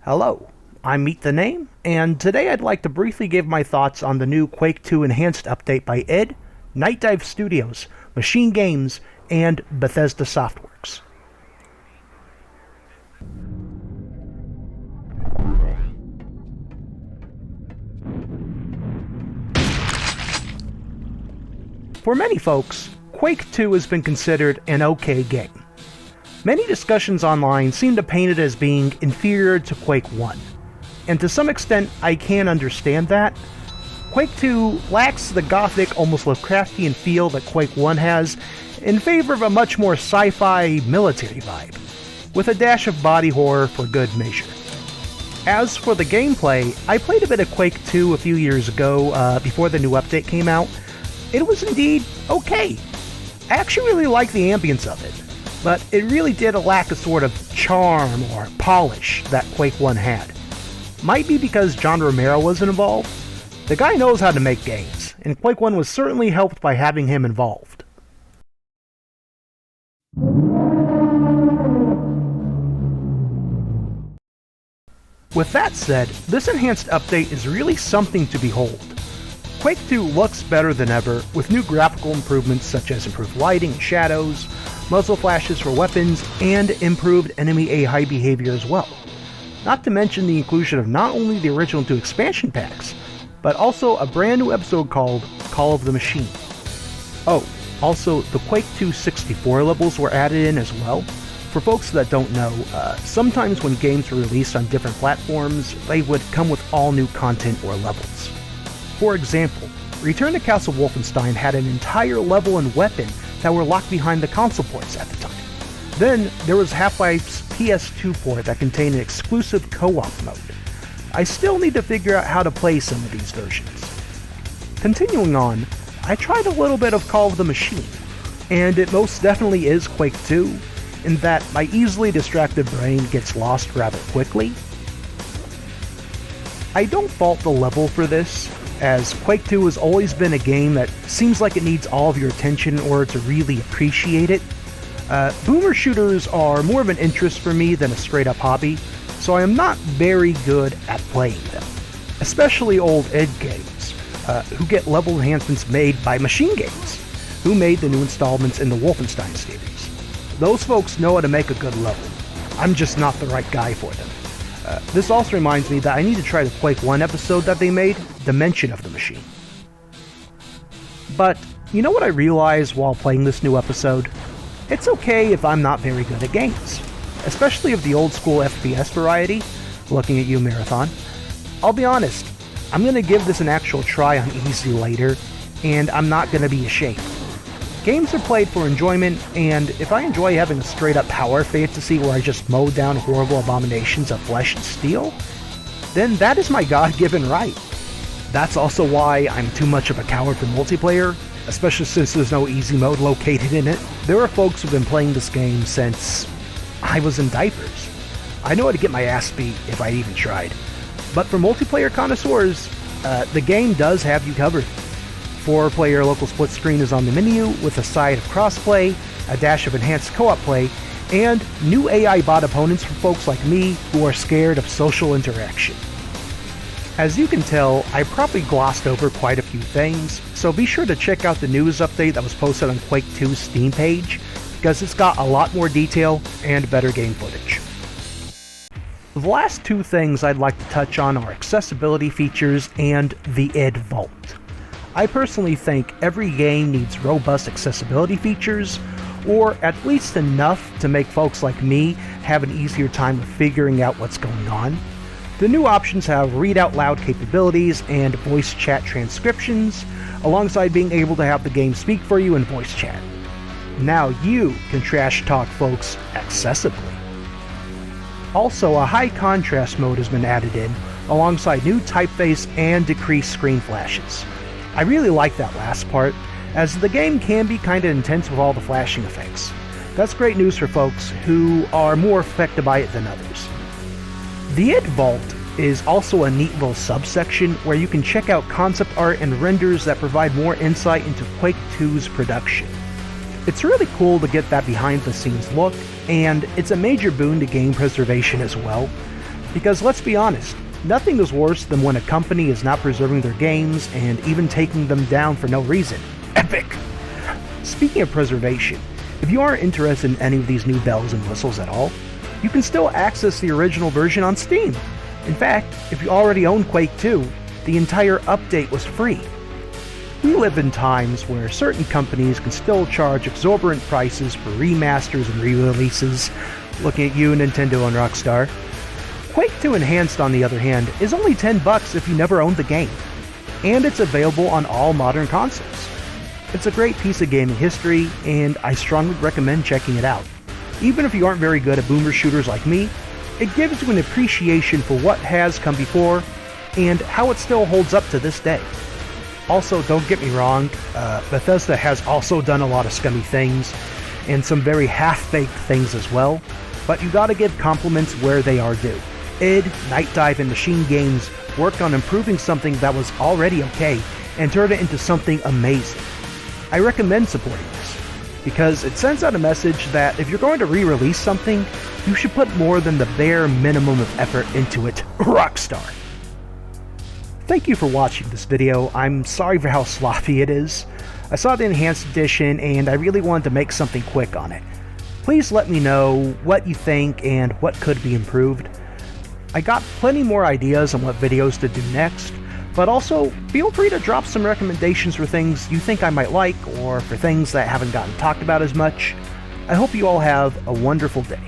Hello, I'm Meet the Name, and today I'd like to briefly give my thoughts on the new Quake II Enhanced update by id, Night Dive Studios, Machine Games, and Bethesda Softworks. For many folks, Quake II has been considered an okay game. Many discussions online seem to paint it as being inferior to Quake I, and to some extent I can understand that. Quake II lacks the gothic, almost Lovecraftian feel that Quake I has, in favor of a much more sci-fi military vibe, with a dash of body horror for good measure. As for the gameplay, I played a bit of Quake II a few years ago, before the new update came out. It was indeed okay. I actually really liked the ambience of it, but it really did lack a sort of charm or polish that Quake I had. Might be because John Romero wasn't involved. The guy knows how to make games, and Quake I was certainly helped by having him involved. With that said, this enhanced update is really something to behold. Quake II looks better than ever, with new graphical improvements such as improved lighting and shadows, muzzle flashes for weapons, and improved enemy AI behavior as well. Not to mention the inclusion of not only the original 2 expansion packs, but also a brand new episode called Call of the Machine. Oh, also the Quake II 64 levels were added in as well. For folks that don't know, sometimes when games were released on different platforms, they would come with all new content or levels. For example, Return to Castle Wolfenstein had an entire level and weapon that were locked behind the console ports at the time. Then, there was Half-Life's PS2 port that contained an exclusive co-op mode. I still need to figure out how to play some of these versions. Continuing on, I tried a little bit of Call of the Machine, and it most definitely is Quake II, in that my easily distracted brain gets lost rather quickly. I don't fault the level for this, as Quake II has always been a game that seems like it needs all of your attention in order to really appreciate it. Boomer shooters are more of an interest for me than a straight-up hobby, so I am not very good at playing them. Especially old id games, who get level enhancements made by Machine Games, who made the new installments in the Wolfenstein series. Those folks know how to make a good level. I'm just not the right guy for them. This also reminds me that I need to try the Quake I episode that they made, Dimension of the Machine. But, you know what I realized while playing this new episode? It's okay if I'm not very good at games, especially of the old school FPS variety, looking at you, Marathon. I'll be honest, I'm going to give this an actual try on easy later, and I'm not going to be ashamed. Games are played for enjoyment, and if I enjoy having a straight-up power fantasy where I just mow down horrible abominations of flesh and steel, then that is my God-given right. That's also why I'm too much of a coward for multiplayer, especially since there's no easy mode located in it. There are folks who've been playing this game since I was in diapers. I know how to get my ass beat if I even tried. But for multiplayer connoisseurs, the game does have you covered. 4-player local split screen is on the menu, with a side of crossplay, a dash of enhanced co-op play, and new AI bot opponents for folks like me who are scared of social interaction. As you can tell, I probably glossed over quite a few things, so be sure to check out the news update that was posted on Quake II's Steam page, because it's got a lot more detail and better game footage. The last 2 things I'd like to touch on are accessibility features and the id Vault. I personally think every game needs robust accessibility features, or at least enough to make folks like me have an easier time of figuring out what's going on. The new options have read out loud capabilities and voice chat transcriptions, alongside being able to have the game speak for you in voice chat. Now you can trash talk folks accessibly. Also, a high contrast mode has been added in, alongside new typeface and decreased screen flashes. I really like that last part, as the game can be kinda intense with all the flashing effects. That's great news for folks who are more affected by it than others. The id Vault is also a neat little subsection where you can check out concept art and renders that provide more insight into Quake II's production. It's really cool to get that behind the scenes look, and it's a major boon to game preservation as well. Because let's be honest, nothing is worse than when a company is not preserving their games and even taking them down for no reason. Epic! Speaking of preservation, if you aren't interested in any of these new bells and whistles at all, you can still access the original version on Steam. In fact, if you already own Quake II, the entire update was free. We live in times where certain companies can still charge exorbitant prices for remasters and re-releases. Looking at you, Nintendo and Rockstar. Quake II Enhanced, on the other hand, is only $10 if you never owned the game, and it's available on all modern consoles. It's a great piece of gaming history, and I strongly recommend checking it out. Even if you aren't very good at boomer shooters like me, it gives you an appreciation for what has come before, and how it still holds up to this day. Also, don't get me wrong, Bethesda has also done a lot of scummy things, and some very half-baked things as well, but you gotta give compliments where they are due. id, Night Dive, and Machine Games worked on improving something that was already okay, and turned it into something amazing. I recommend supporting this, because it sends out a message that if you're going to re-release something, you should put more than the bare minimum of effort into it. Rockstar! Thank you for watching this video. I'm sorry for how sloppy it is. I saw the Enhanced Edition and I really wanted to make something quick on it. Please let me know what you think and what could be improved. I got plenty more ideas on what videos to do next, but also feel free to drop some recommendations for things you think I might like or for things that haven't gotten talked about as much. I hope you all have a wonderful day.